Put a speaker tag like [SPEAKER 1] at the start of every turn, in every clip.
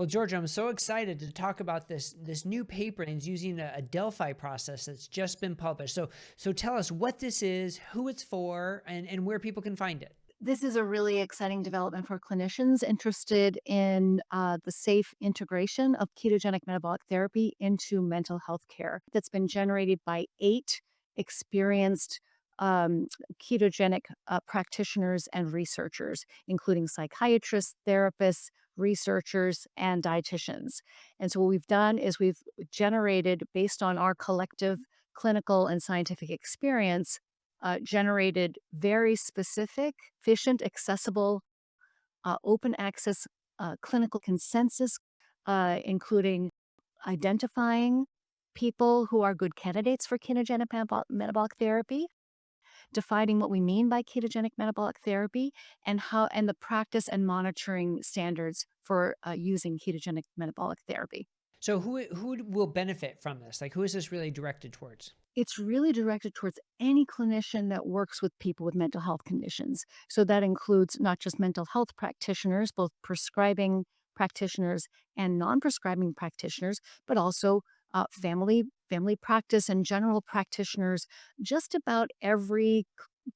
[SPEAKER 1] Well, Georgia, I'm so excited to talk about this new paper and it's using a Delphi process that's just been published. So tell us what this is, who it's for, and where people can find it.
[SPEAKER 2] This is a really exciting development for clinicians interested in the safe integration of ketogenic metabolic therapy into mental health care that's been generated by 8 experienced ketogenic practitioners and researchers, including psychiatrists, therapists, researchers, and dietitians. And so what we've done is we've generated, based on our collective clinical and scientific experience, generated very specific, efficient, accessible, open access clinical consensus, including identifying people who are good candidates for ketogenic metabolic therapy, defining what we mean by ketogenic metabolic therapy, and the practice and monitoring standards for using ketogenic metabolic therapy.
[SPEAKER 1] So who will benefit from this? Like, who is this really directed towards?
[SPEAKER 2] It's really directed towards any clinician that works with people with mental health conditions. So that includes not just mental health practitioners, both prescribing practitioners and non-prescribing practitioners, but also family practice and general practitioners. Just about every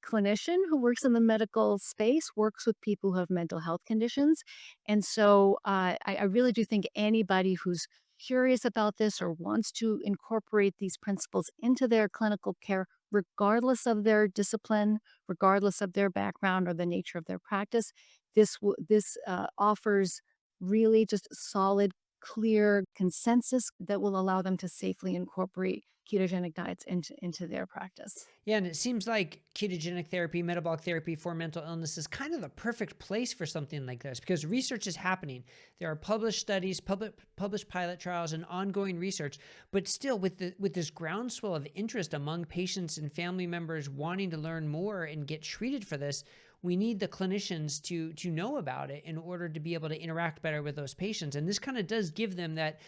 [SPEAKER 2] clinician who works in the medical space works with people who have mental health conditions. And so I really do think anybody who's curious about this or wants to incorporate these principles into their clinical care, regardless of their discipline, regardless of their background or the nature of their practice, this offers really just solid, clear consensus that will allow them to safely incorporate ketogenic diets into their practice.
[SPEAKER 1] Yeah, and it seems like ketogenic therapy, metabolic therapy for mental illness is kind of the perfect place for something like this because research is happening. There are published studies, published pilot trials, and ongoing research. But still, with this groundswell of interest among patients and family members wanting to learn more and get treated for this, we need the clinicians to know about it in order to be able to interact better with those patients. And this kind of does give them that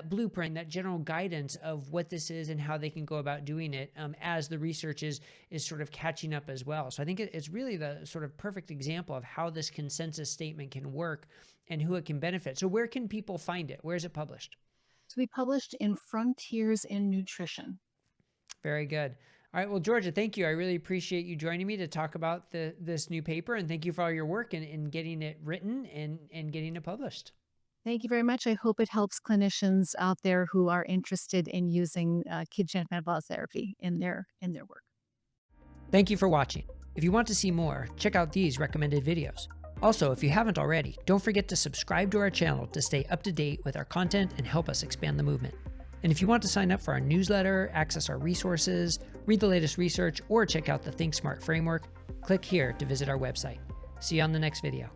[SPEAKER 1] blueprint, that general guidance of what this is and how they can go about doing it as the research is sort of catching up as well. So I think it's really the sort of perfect example of how this consensus statement can work and who it can benefit. So where can people find it? Where is it published?
[SPEAKER 2] To be published in Frontiers in Nutrition.
[SPEAKER 1] Very good. All right. Well, Georgia, thank you. I really appreciate you joining me to talk about this new paper, and thank you for all your work in getting it written and getting it published.
[SPEAKER 2] Thank you very much. I hope it helps clinicians out there who are interested in using ketogenic metabolic therapy in their work.
[SPEAKER 1] Thank you for watching. If you want to see more, check out these recommended videos. Also, if you haven't already, don't forget to subscribe to our channel to stay up to date with our content and help us expand the movement. And if you want to sign up for our newsletter, access our resources, read the latest research, or check out the Think Smart framework, click here to visit our website. See you on the next video.